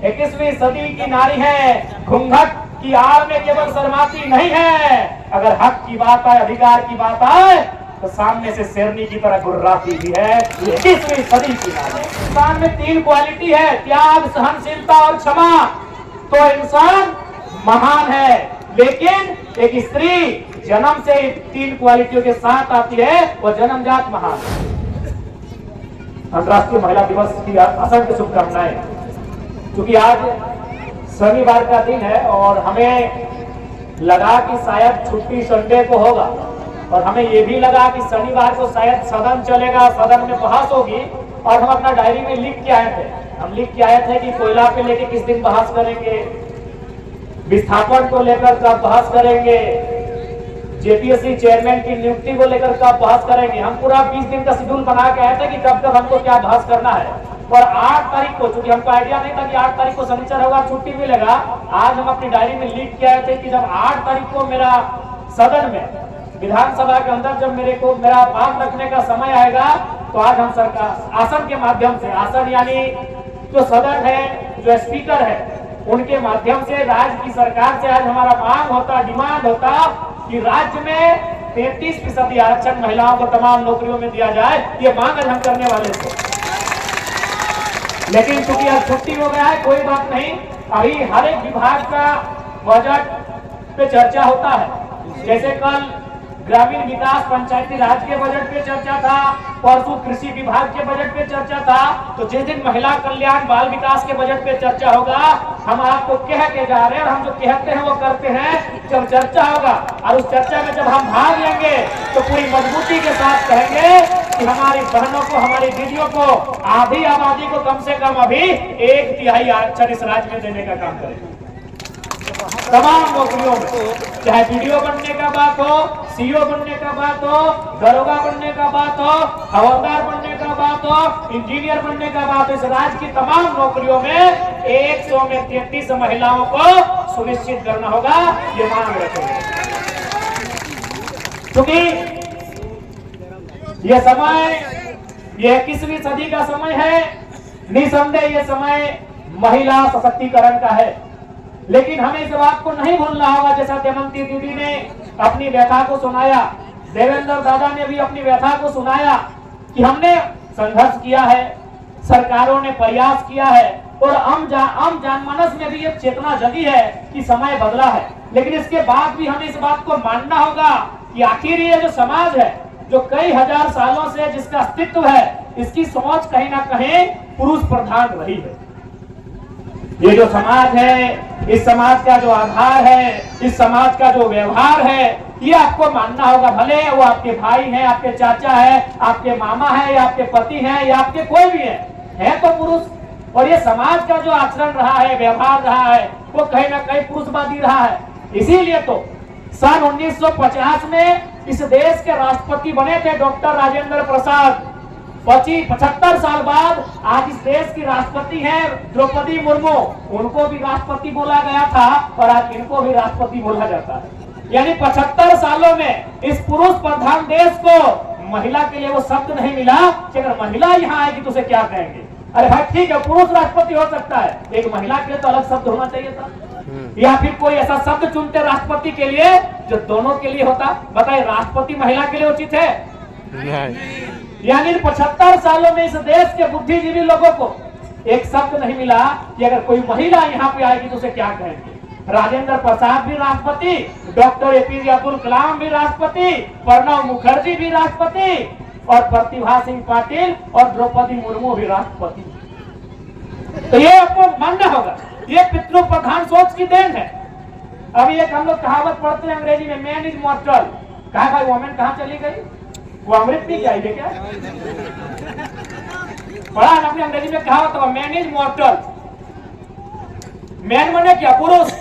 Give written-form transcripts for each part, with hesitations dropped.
21वीं सदी की नारी है, घूंघट की आड़ में केवल शर्माती नहीं है। अगर हक की बात आए, अधिकार की बात आए, तो सामने से शेरनी की तरह गुर्राती भी है। 21वीं सदी की नारी। इंसान में 3 क्वालिटी है, त्याग, सहनशीलता और क्षमा। तो इंसान महान है, लेकिन एक स्त्री जन्म से 3 क्वालिटियों के साथ आती है, वो जन्मजात महान है। अंतर्राष्ट्रीय महिला दिवस की असंख्य शुभकामनाएं। क्योंकि आज शनिवार का दिन है और हमें लगा कि शायद छुट्टी संडे को होगा, और हमें ये भी लगा कि शनिवार को शायद सदन चलेगा, सदन में बहस होगी। और हम अपना डायरी में लिख के आए थे, हम लिख के आए थे कि कोयला पे लेके किस दिन बहस करेंगे, विस्थापन को लेकर कब बहस करेंगे, जेपीएससी चेयरमैन की नियुक्ति को लेकर कब बहस करेंगे। हम पूरा 20 दिन का शेड्यूल बना के आए थे कि कब कब हमको क्या बहस करना है। और 8 तारीख को, चूंकि हमको आइडिया नहीं था कि 8 तारीख को शनिचर होगा, छुट्टी मिलेगा, आज हम अपनी डायरी में लिख के आए थे कि जब 8 तारीख को मेरा सदन में, विधानसभा के अंदर जब मेरा बात रखने का समय आएगा, तो आज हम सरकार आसन के माध्यम से, आसन यानी जो सदन है, जो स्पीकर है, उनके माध्यम से राज्य की सरकार से आज हमारा मांग होता, डिमांड होता कि राज्य में 33% आरक्षण महिलाओं को तमाम नौकरियों में दिया जाए। ये मांग आज हम करने वाले थे, लेकिन चूंकि आज छुट्टी हो गया है, कोई बात नहीं। अभी हर एक विभाग का बजट पे चर्चा होता है। जैसे कल ग्रामीण विकास पंचायती राज के बजट पे चर्चा था, परसों कृषि विभाग के बजट पे चर्चा था, तो जिस दिन महिला कल्याण बाल विकास के बजट पे चर्चा होगा, हम आपको कह के जा रहे हैं, और हम जो कहते हैं वो करते हैं। जब चर्चा होगा और उस चर्चा में जब हम भाग लेंगे, तो पूरी मजबूती के साथ कहेंगे कि हमारी बहनों को, हमारी दीदियों को, आधी आबादी को कम से कम अभी 1/3 आरक्षण इस राज्य में देने का काम करें, तमाम नौकरियों में। चाहे वीडियो बनने का बात हो, सीईओ बनने का बात हो, दरोगा बनने का बात हो, हवलदार बनने का बात हो, इंजीनियर बनने का बात हो, इस राज्य की तमाम नौकरियों में 100 में 33 महिलाओं को सुनिश्चित करना होगा। ये मांग रखेंगे, क्योंकि ये समय, ये 21वीं सदी का समय है। निसंदेह ये समय महिला सशक्तिकरण का है, लेकिन हमें इस बात को नहीं भूलना होगा, जैसा दमयंती दीदी ने अपनी व्यथा को सुनाया, देवेंद्र दादा ने भी अपनी व्यथा को सुनाया, कि हमने संघर्ष किया है, सरकारों ने प्रयास किया है, और आम जनमानस में भी एक चेतना जगी है कि समय बदला है। लेकिन इसके बाद भी हमें इस बात को मानना होगा कि आखिर ये जो समाज है, जो कई हजार सालों से जिसका अस्तित्व है, इसकी सोच कहीं ना कहीं पुरुष प्रधान रही है। ये जो समाज है, इस समाज का जो आधार है, इस समाज का जो व्यवहार है, ये आपको मानना होगा। भले वो आपके भाई हैं, आपके चाचा है, आपके मामा है, या आपके पति हैं, या आपके कोई भी है तो पुरुष। और ये समाज का जो आचरण रहा है, व्यवहार रहा है, वो कहीं ना कहीं पुरुषवादी रहा है। इसीलिए तो सन 1950 में इस देश के राष्ट्रपति बने थे डॉक्टर राजेंद्र प्रसाद। 75 साल बाद आज इस देश की राष्ट्रपति है द्रौपदी मुर्मू। उनको भी राष्ट्रपति बोला गया था, और आज इनको भी राष्ट्रपति बोला जाता है। यानी 75 सालों में इस पुरुष प्रधान देश को महिला के लिए वो शब्द नहीं मिला कि अगर महिला यहाँ आएगी तो उसे क्या कहेंगे। अरे भाई ठीक है, पुरुष राष्ट्रपति हो सकता है, एक महिला के लिए तो अलग शब्द होना चाहिए था, या फिर कोई ऐसा शब्द चुनते राष्ट्रपति के लिए जो दोनों के लिए होता। बताइए, राष्ट्रपति महिला के लिए उचित है? यानी 75 सालों में इस देश के बुद्धिजीवी लोगों को एक शब्द नहीं मिला कि अगर कोई महिला यहाँ पे आएगी तो उसे क्या कहेंगे। राजेंद्र प्रसाद भी राष्ट्रपति, डॉक्टर एपीजे अब्दुल कलाम भी राष्ट्रपति, प्रणब मुखर्जी भी राष्ट्रपति, और प्रतिभा सिंह पाटिल और द्रौपदी मुर्मू भी राष्ट्रपति। तो ये आपको मानना होगा, ये पितृ प्रधान सोच की देन है। अभी एक हम लोग कहावत पढ़ते हैं अंग्रेजी में, मैन इज मॉर्टल। कहा भाई वोमेन कहाँ चली गई? वो अमृत पी क्या है क्या? पढ़ा है अपने अंग्रेजी में कहावत होगा, मैन इज मॉर्टल। मैन माने क्या? पुरुष।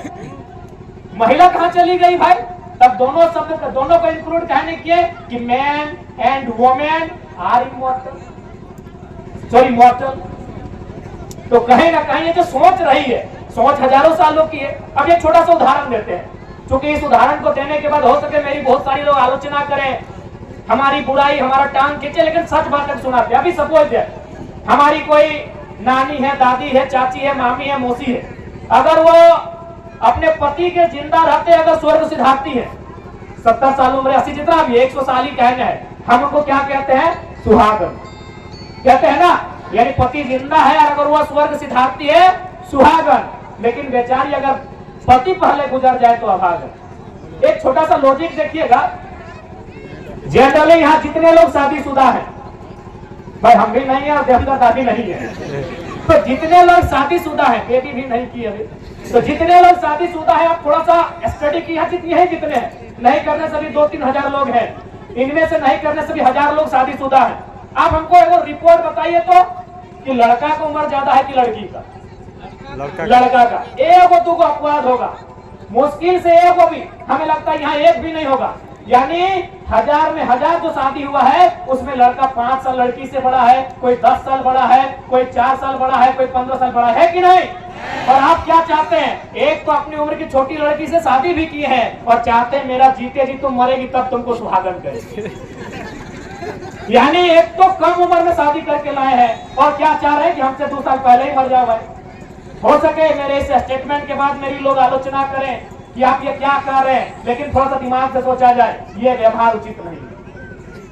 महिला कहाँ चली गई भाई? तब दोनों शब्द दोनों को इंक्लूड कहने किए कि man and women are immortal, sorry mortal. तो कहीं ना कहीं ये जो सोच रही है, सोच हजारों सालों की है। अब ये छोटा सा उदाहरण देते हैं, क्योंकि इस उदाहरण को देने के बाद हो सके मेरी बहुत सारी लोग आलोचना करें, हमारी बुराई, हमारा टांग खींचे, लेकिन सच बात सुनाते। अभी सपोज है हमारी कोई नानी है, दादी है, चाची है, मामी है, मौसी है, अगर वो अपने पति के जिंदा रहते अगर स्वर्ग सिधारती है, 70 साल उम्र, 80 जितना भी 100 साल ही कहना है, हम उनको क्या कहते हैं? सुहागन कहते हैं ना। यानी पति जिंदा है और अगर वो स्वर्ग सिधारती है, सुहागन। लेकिन बेचारी अगर पति पहले गुजर जाए तो अभागन। एक छोटा सा लॉजिक देखिएगा, जनरली यहाँ जितने लोग शादीशुदा हैं, भाई हम भी नहीं है और देवता दादी नहीं है, तो जितने लोग शादीशुदा हैं, बेबी भी नहीं की अभी, तो जितने लोग शादीशुदा है, आप थोड़ा सा स्टडी किया, जितने हैं जितने हैं, नहीं करने से भी 2-3 हजार लोग हैं, इनमें से नहीं करने से भी 1000 लोग शादीशुदा हैं। आप हमको एक रिपोर्ट बताइए तो कि लड़का का उम्र ज्यादा है कि लड़की का? लड़का का। एक दो को अपवाद होगा, मुश्किल से एक भी, हमें लगता है यहाँ एक भी नहीं होगा। यानी 1000 में 1000 जो शादी हुआ है उसमें लड़का 5 साल लड़की से बड़ा है, कोई 10 साल बड़ा है, कोई 4 साल बड़ा है, कोई 15 साल बड़ा है कि नहीं? और आप क्या चाहते हैं? एक तो अपनी उम्र की छोटी लड़की से शादी भी की है और चाहते हैं मेरा जीते जी तुम मरेगी तब तुमको सुहागन करे। यानी एक तो कम उम्र में शादी करके लाए हैं और क्या चाह रहे हैं कि हमसे 2 साल पहले ही मर जाओ भाई। हो सके मेरे इस स्टेटमेंट के बाद मेरी लोग आलोचना करें कि आप ये क्या कर रहे हैं, लेकिन थोड़ा सा दिमाग से सोचा जाए, ये व्यवहार उचित नहीं है,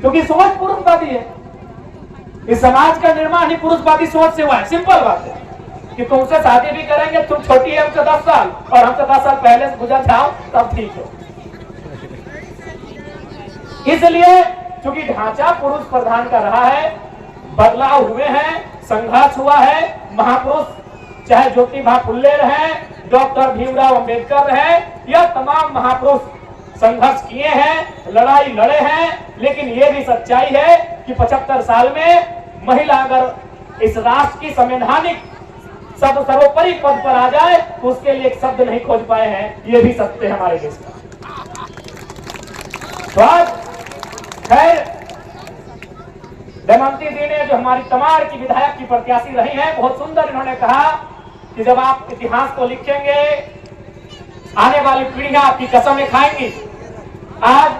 क्योंकि सोच पुरुषवादी है। इस समाज का निर्माण ही पुरुषवादी सोच से हुआ है। सिंपल बात है कि तुमसे शादी भी करेंगे, तुम छोटी है हमसे 10 साल और हमसे 10 साल पहले से गुजर जाओ तब ठीक है। इसलिए चूंकि ढांचा पुरुष प्रधान का रहा है, बदलाव हुए हैं, संघर्ष हुआ है, महापुरुष चाहे ज्योतिबा फुल्ले रहे, डॉक्टर भीमराव अंबेडकर रहे, यह तमाम महापुरुष संघर्ष किए हैं, लड़ाई लड़े हैं। लेकिन यह भी सच्चाई है कि 75 साल में महिला अगर इस राष्ट्र की संवैधानिक सर्वोपरि पद पर आ जाए तो उसके लिए एक शब्द नहीं खोज पाए हैं, यह भी सत्य है हमारे देश का। खैर, दमयंती दी ने जो हमारी तमाड़ की विधायक की प्रत्याशी रही हैं, बहुत सुंदर इन्होंने कहा कि जब आप इतिहास को लिखेंगे आने वाली पीढ़ियां आपकी कसमें खाएंगी। आज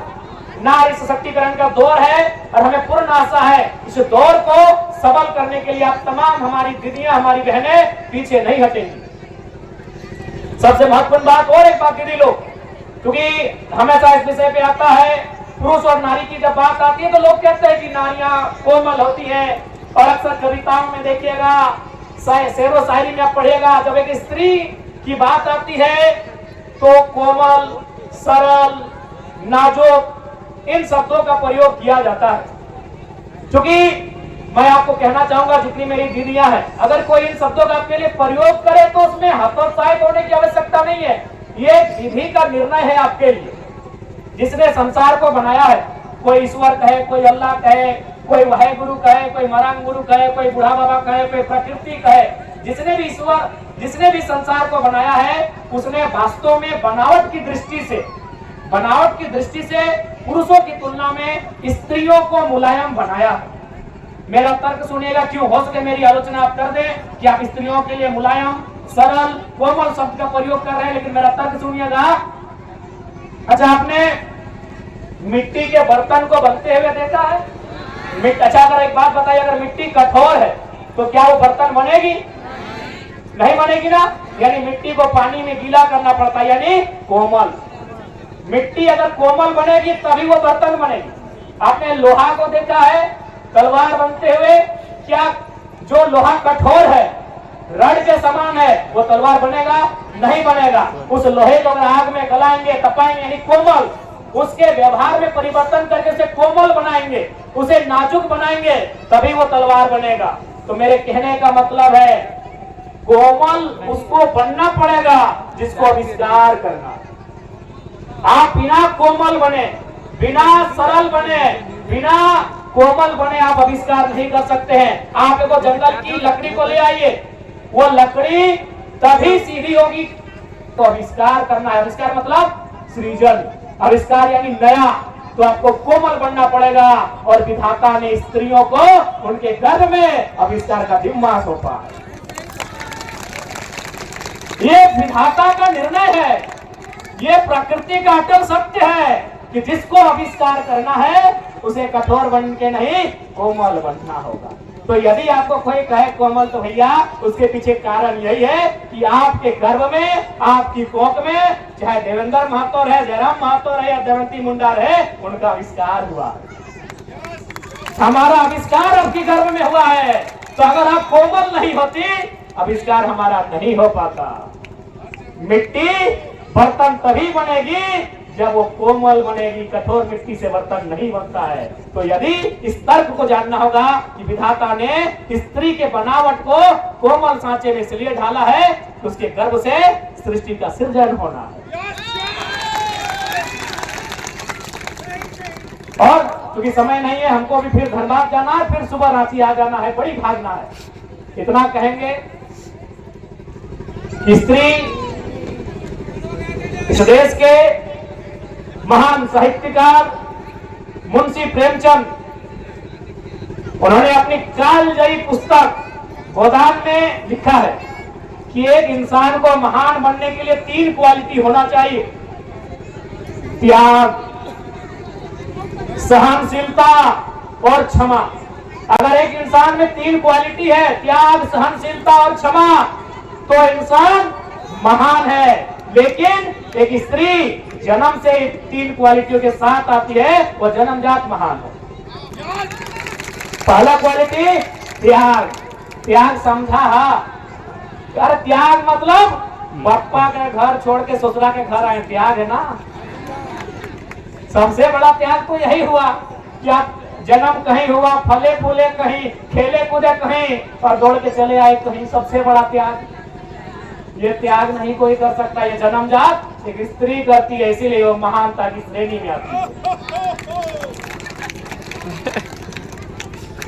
नारी सशक्तिकरण का दौर है और हमें पूर्ण आशा है इस दौर को सबल करने के लिए आप तमाम हमारी दीदियां, हमारी बहनें पीछे नहीं हटेंगी। सबसे महत्वपूर्ण बात और एक बात दीदी लोग, क्योंकि हमेशा इस विषय पे आता है, पुरुष और नारी की जब बात आती है तो लोग कहते हैं कि नारियां कोमल होती हैं, और अक्सर कविताओं में देखिएगा, शेरो शायरी में आप पढ़िएगा, जब एक स्त्री की बात आती है तो कोमल, सरल, नाजुक इन शब्दों का प्रयोग किया जाता है। क्योंकि मैं आपको कहना चाहूंगा, जितनी मेरी दीदियां हैं, अगर कोई इन शब्दों का आपके लिए प्रयोग करे तो उसमें हतोत्साहित होने की आवश्यकता नहीं है। ये विधि का निर्णय है आपके लिए। जिसने संसार को बनाया है, कोई ईश्वर कहे, कोई अल्लाह कहे, कोई वाहे गुरु कहे, कोई मरांग गुरु कहे, कोई बूढ़ा बाबा कहे, कोई प्रकृति कहे, जिसने भी ईश्वर, जिसने भी संसार को बनाया है, उसने वास्तव में बनावट की दृष्टि से पुरुषों की तुलना में स्त्रियों को मुलायम बनाया है। मेरा तर्क सुनिएगा, क्यों हो सके मेरी आलोचना आप कर दें कि आप स्त्रियों के लिए मुलायम, सरल, कोमल शब्द का प्रयोग कर रहे हैं, लेकिन मेरा तर्क सुनिएगा। अच्छा, आपने मिट्टी के बर्तन को बनते हुए देखा है? अच्छा, अगर एक बात बताइए, अगर मिट्टी कठोर है तो क्या वो बर्तन बनेगी? नहीं बनेगी ना। यानी मिट्टी को पानी में गीला करना पड़ता है, यानी कोमल। मिट्टी अगर कोमल बनेगी तभी वो बर्तन बनेगी। आपने लोहा को देखा है तलवार बनते हुए? क्या जो लोहा कठोर है, रड के समान है, वो तलवार बनेगा? नहीं बनेगा। उस लोहे को अगर आग में गलाएंगे, तपाएंगे, यानी कोमल, उसके व्यवहार में परिवर्तन करके उसे कोमल बनाएंगे, उसे नाजुक बनाएंगे, तभी वो तलवार बनेगा। तो मेरे कहने का मतलब है, कोमल उसको बनना पड़ेगा जिसको आविष्कार करना। आप बिना कोमल बने, बिना सरल बने, बिना कोमल बने आप आविष्कार नहीं कर सकते हैं। आप एक जंगल की लकड़ी को ले आइए, वो लकड़ी तभी सीधी होगी। तो आविष्कार करना है, आविष्कार मतलब सृजन, आविष्कार यानी नया, तो आपको कोमल बनना पड़ेगा। और विधाता ने स्त्रियों को उनके गर्भ में आविष्कार का जिम्मा सौंपा है। ये विधाता का निर्णय है, ये प्रकृति का अटल सत्य है कि जिसको आविष्कार करना है उसे कठोर बन के नहीं, कोमल बनना होगा। तो यदि आपको कोई कहे कोमल तो भैया उसके पीछे कारण यही है कि आपके गर्भ में, आपकी कोख में चाहे देवेंद्र महतो है, जयराम महतो है या दमयंती मुंडार है, उनका आविष्कार हुआ। हमारा आविष्कार आपके गर्भ में हुआ है, तो अगर आप कोमल नहीं होती आविष्कार हमारा नहीं हो पाता। मिट्टी बर्तन तभी बनेगी जब वो कोमल बनेगी, कठोर मिट्टी से बर्तन नहीं बनता है। तो यदि इस तर्क को जानना होगा कि विधाता ने स्त्री के बनावट को कोमल सांचे में इसलिए ढाला है तो उसके गर्भ से सृष्टि का सृजन होना है। और क्योंकि समय नहीं है, हमको भी फिर धनबाद जाना है, फिर सुबह रांची आ जाना है, बड़ी भागना है। इतना कहेंगे कि स्त्री इस देश के महान साहित्यकार मुंशी प्रेमचंद, उन्होंने अपनी कालजयी पुस्तक गोदान में लिखा है कि एक इंसान को महान बनने के लिए 3 क्वालिटी होना चाहिए: त्याग, सहनशीलता और क्षमा। अगर एक इंसान में 3 क्वालिटी है, त्याग, सहनशीलता और क्षमा, तो इंसान महान है। लेकिन एक स्त्री जन्म से 3 क्वालिटियों के साथ आती है, वो जन्मजात महान है। पहला क्वालिटी त्याग। त्याग समझा? यार त्याग मतलब बापा के घर छोड़ के ससुरा के घर आए, त्याग है ना। सबसे बड़ा त्याग तो यही हुआ कि आप जन्म कहीं हुआ, फले फूले कहीं, खेले कूदे कहीं और दौड़ के चले आए कहीं, सबसे बड़ा त्याग। ये त्याग नहीं कोई कर सकता, ये जन्मजात एक स्त्री करती है, इसीलिए वो महानता की श्रेणी में आती है।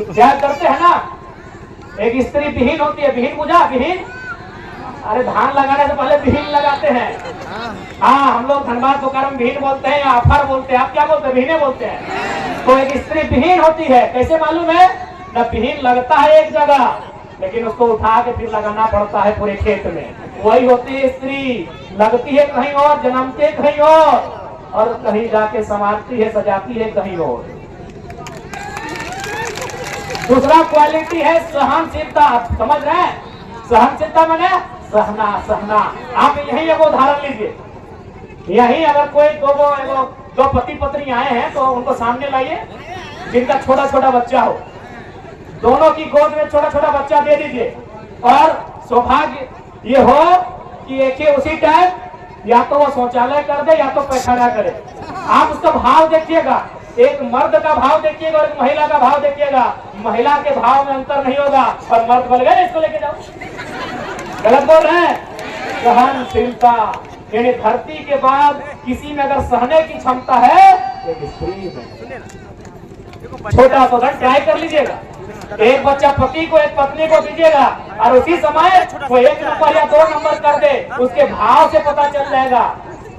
त्याग करते हैं ना, एक स्त्री विहीन होती है, विहीन बुझा, विहीन, अरे धान लगाने से पहले विहीन लगाते हैं। हाँ, हम लोग धनबाद बोकारो में विहीन बोलते हैं या आफर बोलते हैं, आप क्या बोलते हैं? विहीने बोलते हैं। तो एक स्त्री विहीन होती है, कैसे मालूम है? न विहीन लगता है एक जगह, लेकिन उसको उठा के फिर लगाना पड़ता है पूरे खेत में। वही होती है स्त्री, लगती है कहीं और, जन्मती है कहीं और कहीं जाके समाती है, सजाती है कहीं और। दूसरा क्वालिटी है सहनशीलता। आप समझ रहे हैं? सहनशीलता माने सहना, सहना। आप यही एक उदाहरण लीजिए, यही अगर कोई दो पति पत्नी आए हैं तो उनको सामने लाइए, जिनका छोटा छोटा बच्चा हो, दोनों की गोद में छोटा छोटा बच्चा दे दीजिए, और सौभाग्य ये हो कि एक ही उसी टाइम या तो वो शौचालय कर दे या तो पैखाना करे। आप उसका भाव देखिएगा, एक मर्द का भाव देखिएगा और एक महिला का भाव देखिएगा। महिला के भाव में अंतर नहीं होगा, और मर्द बोल गए इसको लेके जाओ, गलत बोल रहे हैं। सहनशीलता यानी धरती के बाद किसी में अगर सहने की क्षमता है, एक स्त्री में। छोटा सा ट्राई कर लीजिएगा, एक बच्चा पति को एक पत्नी को दीजिएगा और उसी समय वो 1 नंबर या 2 नंबर कर दे, उसके भाव से पता चल जाएगा।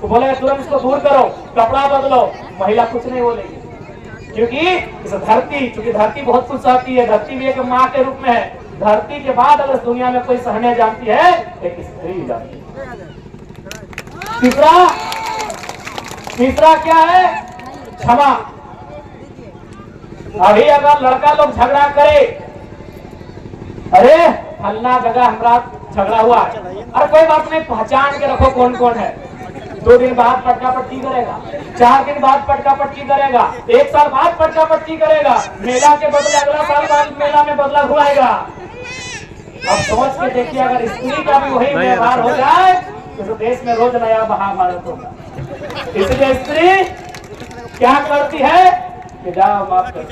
तो बोलेगा तुरंत इसको दूर करो, कपड़ा बदलो, महिला कुछ नहीं बोलेगी। क्योंकि इस धरती, क्योंकि धरती बहुत कुछ सहती है, धरती भी एक माँ के रूप में है। धरती के बाद अगर इस दुनिया में कोई सहने जानती है, एक स्त्री जानती है। तीसरा क्या है? क्षमा। अभी अगर लड़का लोग झगड़ा करे, अरे फलना जगह हमारा झगड़ा हुआ, अरे कोई बात नहीं, पहचान के रखो कौन कौन है। 2 दिन बाद पटका पट्टी करेगा, 4 दिन बाद पटका पट्टी करेगा, 1 साल बाद पटका पट्टी करेगा, मेला के बदले अगला साल बाद मेला में बदला घुमाएगा। अब सोच के देखिए, अगर स्त्री का भी वही व्यवहार हो जाए तो देश में रोज नया महाभारत होगा। इसलिए स्त्री क्या करती है कि जाओ माफ कर,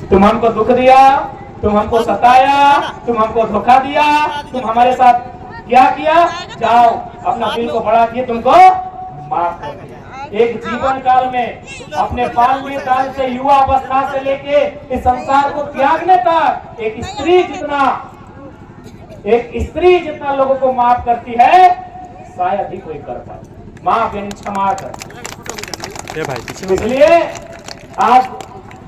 तुम हमको दुख दिया, तुम हमको सताया, तुम हमको धोखा दिया, तुम हमारे साथ क्या किया, जाओ अपना दिल को बड़ा किए, तुमको माफ कर दिया। एक जीवन काल में अपने बाल्य काल से युवा अवस्था से लेके इस संसार को त्यागने तक एक स्त्री जितना लोगों को माफ करती है, शायद ही कोई कर पाए। माफ यानी क्षमा कर। इसलिए आज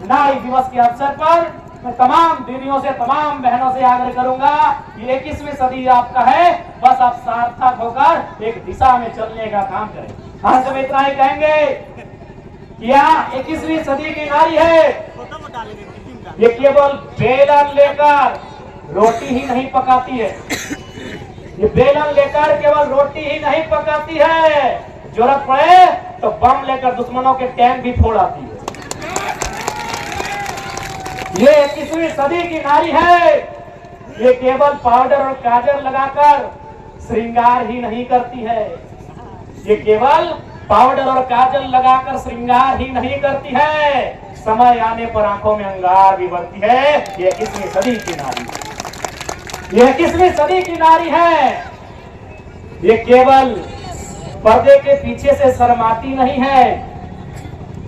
नारी दिवस के अवसर पर मैं तमाम दीदियों से, तमाम बहनों से आग्रह करूंगा कि 21वीं सदी आपका है, बस आप सार्थक होकर एक दिशा में चलने का काम करें। हम सब इतना ही कहेंगे कि यहाँ 21वीं सदी की नारी है, ये केवल बेलन लेकर रोटी ही नहीं पकाती है। ये बेलन लेकर केवल रोटी ही नहीं पकाती है, जरूरत पड़े तो बम लेकर दुश्मनों के टैंक भी फोड़ आती है। ये 21वीं सदी की नारी है। ये केवल पाउडर और काजल लगाकर श्रृंगार ही नहीं करती है। ये केवल पाउडर और काजल लगाकर श्रृंगार ही नहीं करती है, समय आने पर आंखों में अंगार भी बनती है। ये 21वीं सदी की नारी, ये 21वीं सदी की नारी है। ये केवल पर्दे के पीछे से शर्माती नहीं है।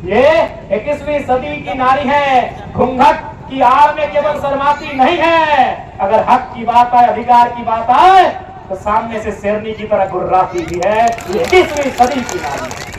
ये 21वीं सदी की नारी है। घूंघट की आड़ में केवल शर्माती नहीं है, अगर हक की बात आए, अधिकार की बात आए तो सामने से शेरनी की तरह गुर्राती भी है। ये 21वीं सदी की नारी है।